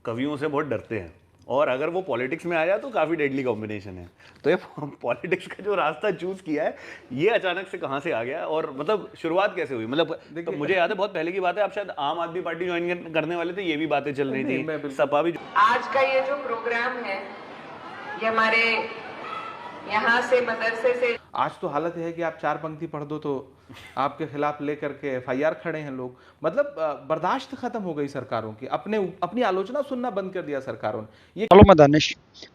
कवियों से बहुत डरते हैं और अगर वो पॉलिटिक्स में आ जाए तो काफ़ी डेडली कॉम्बिनेशन है। तो ये पॉलिटिक्स का जो रास्ता चूज किया है ये अचानक से कहाँ से आ गया और मतलब शुरुआत कैसे हुई? मतलब तो मुझे याद है बहुत पहले की बात है, आप शायद आम आदमी पार्टी ज्वाइन करने वाले थे, ये भी बातें चल रही थी, सपा भी। आज का ये जो प्रोग्राम है ये हमारे यहाँ से मदरसे से, आज तो हालत है कि आप 4 पंक्ति पढ़ दो तो आपके खिलाफ लेकर के FIR खड़े हैं लोग। मतलब बर्दाश्त खत्म हो गई सरकारों की, अपनी आलोचना सुनना बंद कर दिया सरकारों ने। हेलो मैं दानिश।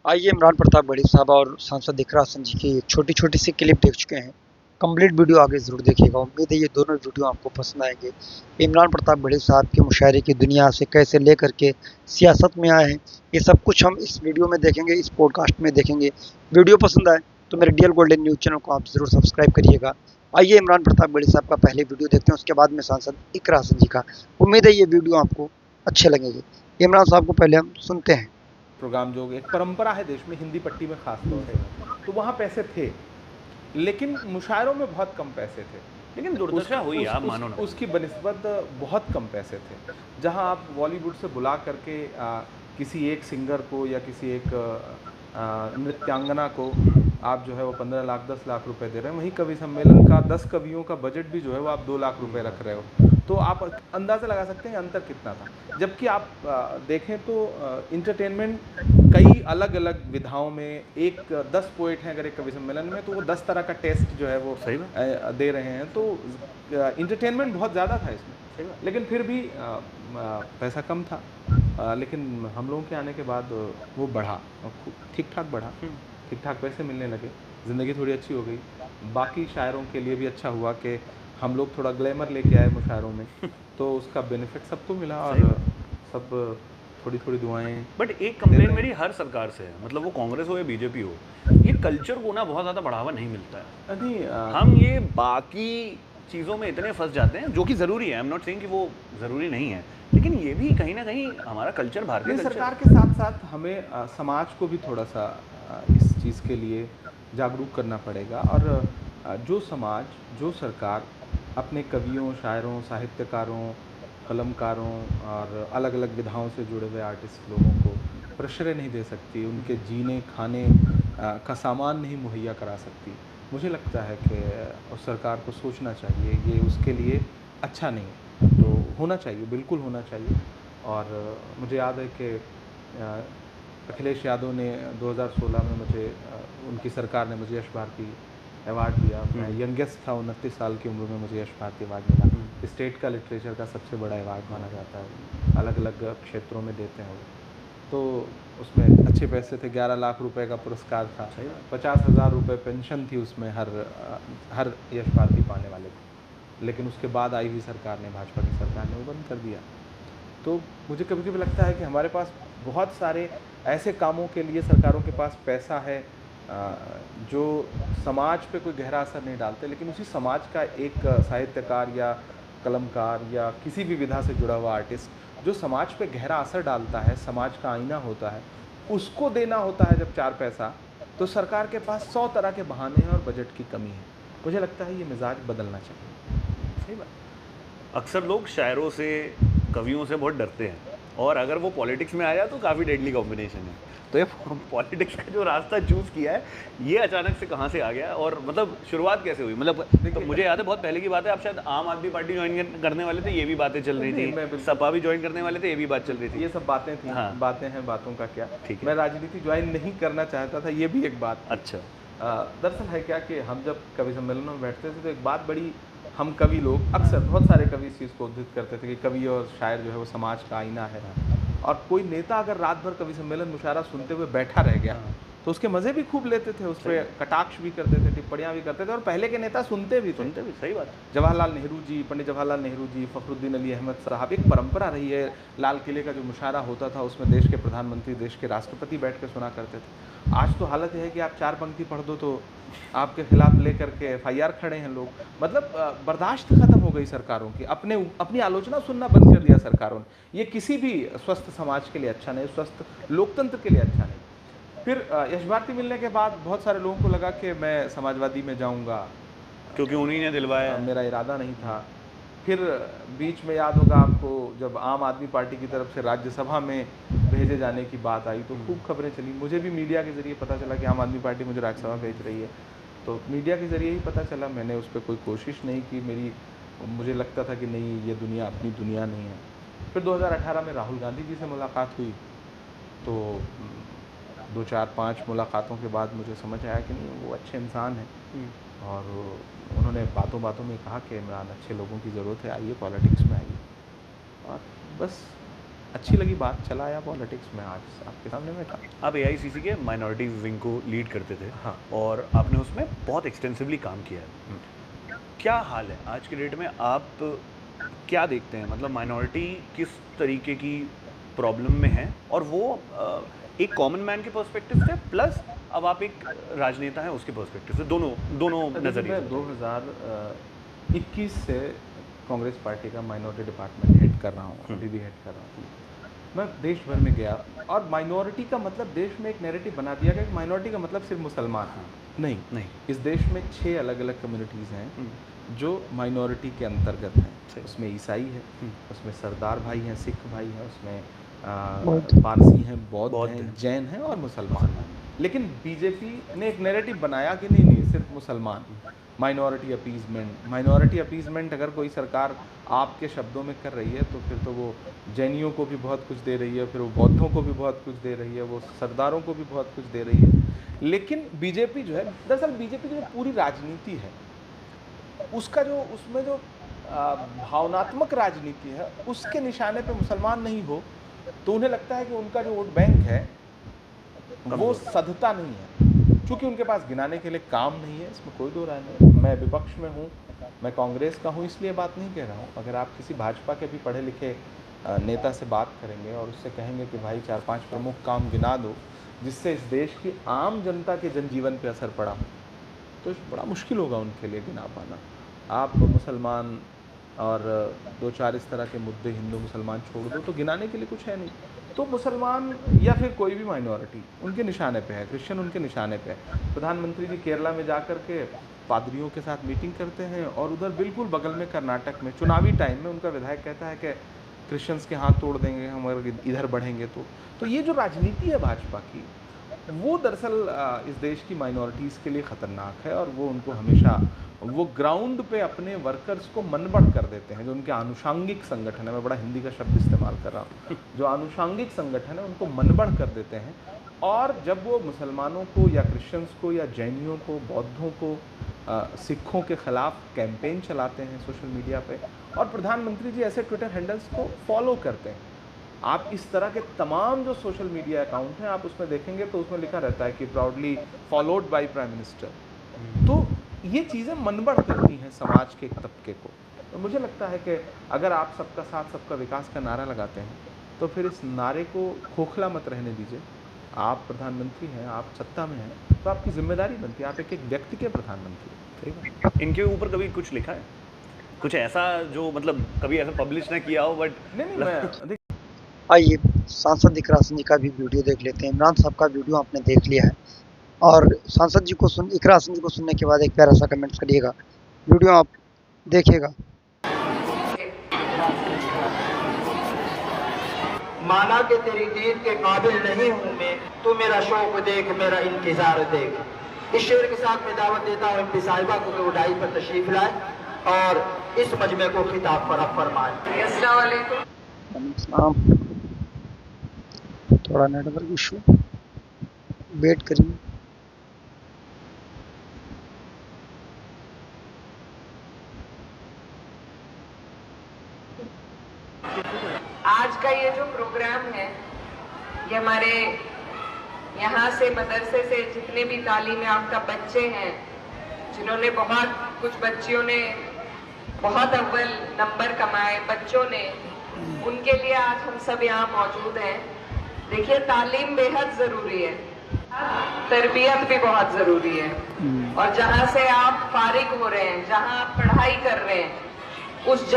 आइए इमरान प्रताप बड़ी साहब और सांसद इकरा हसन जी की छोटी छोटी सी क्लिप देख चुके हैं। कंप्लीट वीडियो आगे ज़रूर देखिएगा। उम्मीद है ये दोनों वीडियो आपको पसंद आएंगे। इमरान प्रताप बड़ी साहब की मुशायरे की दुनिया से कैसे लेकर के सियासत में आए हैं, ये सब कुछ हम इस वीडियो में देखेंगे, इस पॉडकास्ट में देखेंगे। वीडियो पसंद आए तो मेरे DL गोल्डन न्यूज़ चैनल को आप ज़रूर सब्सक्राइब करिएगा। आइए इमरान प्रताप बड़ी साहब का पहले वीडियो देखते हैं, उसके बाद में सांसद इकरा हसन जी का। उम्मीद है ये वीडियो आपको अच्छे लगेंगे। इमरान साहब को पहले हम सुनते हैं। प्रोग्राम जो एक परंपरा है देश में, हिंदी पट्टी में खास तौर से, तो वहाँ पैसे थे लेकिन मुशायरों में बहुत कम पैसे थे। लेकिन दुर्दशा हुई, आप मानो ना, उसकी बनिस्बत बहुत कम पैसे थे। जहां आप बॉलीवुड से बुला करके किसी एक सिंगर को या किसी एक नृत्यांगना को आप जो है वो 15 लाख 10 लाख रुपए दे रहे हैं, वहीं कवि सम्मेलन का 10 कवियों का बजट भी जो है वो आप 2 लाख रुपए रख रहे हो, तो आप अंदाज़ा लगा सकते हैं अंतर कितना था। जबकि आप देखें तो इंटरटेनमेंट कई अलग अलग विधाओं में, 10 पोइट हैं अगर एक कवि सम्मेलन में, तो वो 10 तरह का टेस्ट जो है वो सही में दे रहे हैं। तो इंटरटेनमें बहुत ज़्यादा था इसमें, लेकिन फिर भी पैसा कम था। लेकिन हम लोगों के आने के बाद वो बढ़ा, ठीक ठाक बढ़ा, ठीक ठाक पैसे मिलने लगे, ज़िंदगी थोड़ी अच्छी हो गई। बाकी शायरों के लिए भी अच्छा हुआ कि हम लोग थोड़ा ग्लैमर लेके आए मुशायरों में, तो उसका बेनिफिट सबको मिला और सब थोड़ी थोड़ी दुआएं। बट एक कंप्लेन मेरी हर सरकार से है, मतलब वो कांग्रेस हो या बीजेपी हो, ये कल्चर को ना बहुत ज़्यादा बढ़ावा नहीं मिलता है। नहीं, हम ये बाकी चीज़ों में इतने फंस जाते हैं जो कि ज़रूरी है, आई एम नॉट सेइंग कि वो ज़रूरी नहीं है, लेकिन ये भी कहीं ना कहीं हमारा कल्चर, भारतीय सरकार के साथ साथ हमें समाज को भी थोड़ा सा इस चीज़ के लिए जागरूक करना पड़ेगा। और जो समाज, जो सरकार अपने कवियों, शायरों, साहित्यकारों, कलमकारों और अलग अलग विधाओं से जुड़े हुए आर्टिस्ट लोगों को प्रश्रय नहीं दे सकती, उनके जीने खाने का सामान नहीं मुहैया करा सकती, मुझे लगता है कि उस सरकार को सोचना चाहिए, ये उसके लिए अच्छा नहीं है। तो होना चाहिए, बिल्कुल होना चाहिए। और मुझे याद है कि अखिलेश यादव ने 2016 में उनकी सरकार ने मुझे यश भारती अवार्ड दिया। मैं यंगेस्ट था, 29 साल की उम्र में मुझे यश भारती अवार्ड मिला। स्टेट का लिटरेचर का सबसे बड़ा अवार्ड माना जाता है, अलग अलग क्षेत्रों में देते हैं वो। तो उसमें अच्छे पैसे थे, 11 लाख रुपए का पुरस्कार था, 50,000 रुपये पेंशन थी उसमें हर यश भारती पाने वाले को। लेकिन उसके बाद आई हुई सरकार ने, भाजपा की सरकार ने वो बंद कर दिया। तो मुझे कभी कभी लगता है कि हमारे पास बहुत सारे ऐसे कामों के लिए सरकारों के पास पैसा है जो समाज पे कोई गहरा असर नहीं डालते, लेकिन उसी समाज का एक साहित्यकार या कलमकार या किसी भी विधा से जुड़ा हुआ आर्टिस्ट जो समाज पे गहरा असर डालता है, समाज का आईना होता है, उसको देना होता है जब 4 पैसा, तो सरकार के पास 100 तरह के बहाने हैं और बजट की कमी है। मुझे लगता है ये मिजाज बदलना चाहिए। सही बात। अक्सर लोग शायरों से, कवियों से बहुत डरते हैं और अगर वो पॉलिटिक्स में आ जाए तो काफ़ी डेडली कॉम्बिनेशन है। तो ये पॉलिटिक्स का जो रास्ता चूज किया है ये अचानक से कहाँ से आ गया और मतलब शुरुआत कैसे हुई? मतलब तो मुझे याद है बहुत पहले की बात है, आप शायद आम आदमी पार्टी ज्वाइन करने वाले थे, ये भी बातें चल रही थी, सपा भी ज्वाइन करने वाले थे, ये भी बात चल रही थी। ये सब बातें थी। हाँ। बातें हैं, बातों का क्या। ठीक है, मैं राजनीति ज्वाइन नहीं करना चाहता था, ये भी एक बात। अच्छा, दरअसल है क्या कि हम जब कवि सम्मेलनों में बैठते थे तो एक बात बड़ी, हम कवि लोग अक्सर, बहुत सारे कवि इस चीज़ को उद्धृत करते थे कि कवि और शायर जो है वो समाज का आईना है। और कोई नेता अगर रात भर कवि सम्मेलन मुशायरा सुनते हुए बैठा रह गया तो उसके मज़े भी खूब लेते थे, उस पर कटाक्ष भी करते थे, टिप्पणियाँ भी करते थे, और पहले के नेता सुनते भी। सही बात। जवाहरलाल नेहरू जी, पंडित जवाहरलाल नेहरू जी, फ़खरुद्दीन अली अहमद साहब, एक परंपरा रही है। लाल किले का जो मुशायरा होता था उसमें देश के प्रधानमंत्री, देश के राष्ट्रपति बैठ कर सुना करते थे। आज तो हालत है कि आप 4 पंक्ति पढ़ दो तो आपके खिलाफ लेकर के FIR खड़े हैं लोग। मतलब बर्दाश्त खत्म हो गई सरकारों की, अपनी आलोचना सुनना बंद कर दिया सरकारों ने। ये किसी भी स्वस्थ समाज के लिए अच्छा नहीं, स्वस्थ लोकतंत्र के लिए अच्छा नहीं। फिर यश भारती मिलने के बाद बहुत सारे लोगों को लगा कि मैं समाजवादी में जाऊंगा, क्योंकि उन्हीं ने दिलवाया, मेरा इरादा नहीं था। फिर बीच में याद होगा आपको, जब आम आदमी पार्टी की तरफ से राज्यसभा में भेजे जाने की बात आई तो खूब खबरें चली। मुझे भी मीडिया के ज़रिए पता चला कि आम आदमी पार्टी मुझे राज्यसभा भेज रही है, तो मीडिया के ज़रिए ही पता चला। मैंने उस पर कोई कोशिश नहीं की, मुझे लगता था कि नहीं, ये दुनिया अपनी दुनिया नहीं है। फिर 2018 में राहुल गांधी जी से मुलाकात हुई, तो 2-4-5 मुलाकातों के बाद मुझे समझ आया कि नहीं, वो अच्छे इंसान हैं। और उन्होंने बातों बातों में कहा कि इमरान, अच्छे लोगों की ज़रूरत है, आइए पॉलिटिक्स में आइए। और बस अच्छी लगी बात, चला आया पॉलिटिक्स में, आज आपके सामने बैठा। आप AICC के माइनॉरिटी विंग को लीड करते थे, हाँ। और आपने उसमें बहुत एक्सटेंसिवली काम किया है। क्या हाल है आज के डेट में? आप क्या देखते हैं, मतलब माइनॉरिटी किस तरीके की प्रॉब्लम में है, और वो एक कॉमन मैन के पर्सपेक्टिव से, प्लस अब आप एक राजनेता हैं उसके पर्सपेक्टिव से, दोनों नज़रिए। 2021 से कांग्रेस पार्टी का माइनॉरिटी डिपार्टमेंट हेड कर रहा हूँ, अभी भी हेड कर रहा हूँ। मैं देश भर में गया, और माइनॉरिटी का मतलब देश में एक नैरेटिव बना दिया गया कि माइनॉरिटी का मतलब सिर्फ मुसलमान हैं। नहीं, इस देश में 6 अलग अलग कम्युनिटीज़ हैं जो माइनॉरिटी के अंतर्गत हैं। उसमें ईसाई है, उसमें सरदार भाई हैं, सिख भाई हैं, उसमें पारसी हैं, बौद्ध हैं, जैन हैं और मुसलमान हैं। लेकिन बीजेपी ने एक नैरेटिव बनाया कि नहीं, सिर्फ मुसलमान। माइनॉरिटी अपीजमेंट अगर कोई सरकार आपके शब्दों में कर रही है, तो फिर तो वो जैनियों को भी बहुत कुछ दे रही है, फिर वो बौद्धों को भी बहुत कुछ दे रही है, वो सरदारों को भी बहुत कुछ दे रही है। लेकिन बीजेपी जो है, दरअसल बीजेपी की जो पूरी राजनीति है, उसमें जो भावनात्मक राजनीति है, उसके निशाने पे मुसलमान नहीं हो तो उन्हें लगता है कि उनका जो वोट बैंक है वो सधता नहीं है, क्योंकि उनके पास गिनाने के लिए काम नहीं है। इसमें कोई दो राय नहीं। मैं विपक्ष में हूँ, मैं कांग्रेस का हूँ, इसलिए बात नहीं कह रहा हूँ। अगर आप किसी भाजपा के भी पढ़े लिखे नेता से बात करेंगे और उससे कहेंगे कि भाई 4-5 प्रमुख काम गिना दो जिससे इस देश की आम जनता के जनजीवन पे असर पड़ा, तो बड़ा मुश्किल होगा उनके लिए गिना पाना। आप मुसलमान और 2-4 इस तरह के मुद्दे, हिंदू मुसलमान छोड़ दो, तो गिनाने के लिए कुछ है नहीं। तो मुसलमान या फिर कोई भी माइनॉरिटी उनके निशाने पे है, क्रिश्चियन उनके निशाने पे है। प्रधानमंत्री जी केरला में जाकर के पादरियों के साथ मीटिंग करते हैं, और उधर बिल्कुल बगल में कर्नाटक में चुनावी टाइम में उनका विधायक कहता है कि क्रिश्चियंस के हाथ तोड़ देंगे हम अगर इधर बढ़ेंगे तो ये जो राजनीति है भाजपा की, वो दरअसल इस देश की माइनॉरिटीज़ के लिए ख़तरनाक है। और वो उनको हमेशा वो ग्राउंड पे अपने वर्कर्स को मनबढ़ कर देते हैं। जो उनके आनुषांगिक संगठन है, मैं बड़ा हिंदी का शब्द इस्तेमाल कर रहा हूँ, जो आनुषांगिक संगठन है उनको मनबढ़ कर देते हैं। और जब वो मुसलमानों को या क्रिश्चियंस को या जैनियों को, बौद्धों को, सिखों के ख़िलाफ़ कैंपेन चलाते हैं सोशल मीडिया पे, और प्रधानमंत्री जी ऐसे ट्विटर हैंडल्स को फॉलो करते हैं। आप इस तरह के तमाम जो सोशल मीडिया अकाउंट हैं, आप उसमें देखेंगे तो उसमें लिखा रहता है कि proudly followed by prime minister. तो ये चीज़ें मनबढ़ करती हैं समाज के एक तबके को। तो मुझे लगता है कि अगर आप सबका साथ सबका विकास का नारा लगाते हैं, तो फिर इस नारे को खोखला मत रहने दीजिए। आप प्रधानमंत्री हैं, आप सत्ता में हैं, तो आपकी जिम्मेदारी बनती है, आप एक व्यक्ति के प्रधानमंत्री हैं। इनके ऊपर कभी कुछ लिखा है, कुछ ऐसा जो मतलब कभी ऐसा पब्लिश ना किया हो? बट नहीं, मैं आइए सांसद इकरा सिंह जी का भी वीडियो देख लेते हैं। इमरान साहब का वीडियो आपने देख लिया है, और सांसद जी को इकरा सिंह जी को सुनने के बाद एक प्यारा सा कमेंट्स करिएगा। वीडियो आप देखिएगा। माना कि तेरी दीद के काबिल नहीं हूँ मैं, तू मेरा शौक देख, मेरा इंतजार देख। इस शेर के साथ मैं दावत देता हूँ एमपी साहिबा को कि उड़ाई पर तशरीफ लाए और इस मजमे को खिताब फरमाए। अस्सलाम वालेकुम। थोड़ा नेटवर्क इशू, वेट करिए। आज का ये जो प्रोग्राम है, ये हमारे यहाँ से मदरसे से जितने भी तालीम याफ्ता बच्चे हैं, जिन्होंने कुछ बच्चियों ने बहुत अव्वल नंबर कमाए, बच्चों ने, उनके लिए आज हम सब यहाँ मौजूद हैं। देखिए, तालीम बेहद ज़रूरी है, तरबियत भी बहुत ज़रूरी है, और जहाँ से आप फारिग हो रहे हैं, जहाँ आप पढ़ाई कर रहे हैं, उस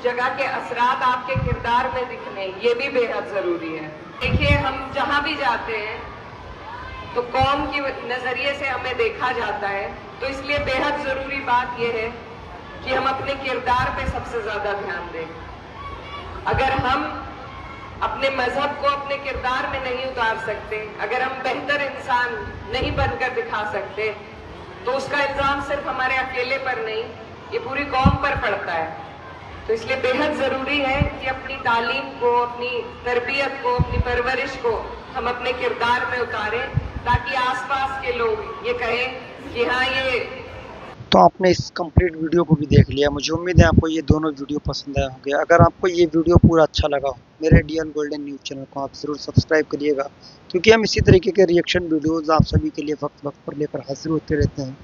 जगह के असरात आपके किरदार में दिखने, ये भी बेहद ज़रूरी है। देखिए, हम जहाँ भी जाते हैं तो कौम की नज़रिए से हमें देखा जाता है, तो इसलिए बेहद ज़रूरी बात यह है कि हम अपने किरदार पे सबसे ज़्यादा ध्यान दें। अगर हम अपने मजहब को अपने किरदार में नहीं उतार सकते, अगर हम बेहतर इंसान नहीं बनकर दिखा सकते, तो उसका इल्जाम सिर्फ हमारे अकेले पर नहीं, ये पूरी कौम पर पड़ता है। तो इसलिए बेहद ज़रूरी है कि अपनी तालीम को, अपनी तरबियत को, अपनी परवरिश को हम अपने किरदार में उतारें, ताकि आसपास के लोग ये कहें कि हाँ, ये। तो आपने इस कंप्लीट वीडियो को भी देख लिया। मुझे उम्मीद है आपको ये दोनों वीडियो पसंद आए होंगे। अगर आपको ये वीडियो पूरा अच्छा लगा हो, मेरे डीएन गोल्डन न्यूज़ चैनल को आप ज़रूर सब्सक्राइब करिएगा, क्योंकि हम इसी तरीके के रिएक्शन वीडियोज़ आप सभी के लिए वक्त वक्त पर लेकर हाजिर होते रहते हैं।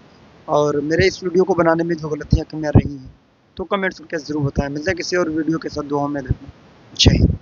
और मेरे इस वीडियो को बनाने में जो गलतियाँ कमियाँ रही हैं, तो कमेंट्स करके ज़रूर बताएं। मिलते हैं किसी और वीडियो के साथ। दुआ में रखना। जय हिंद।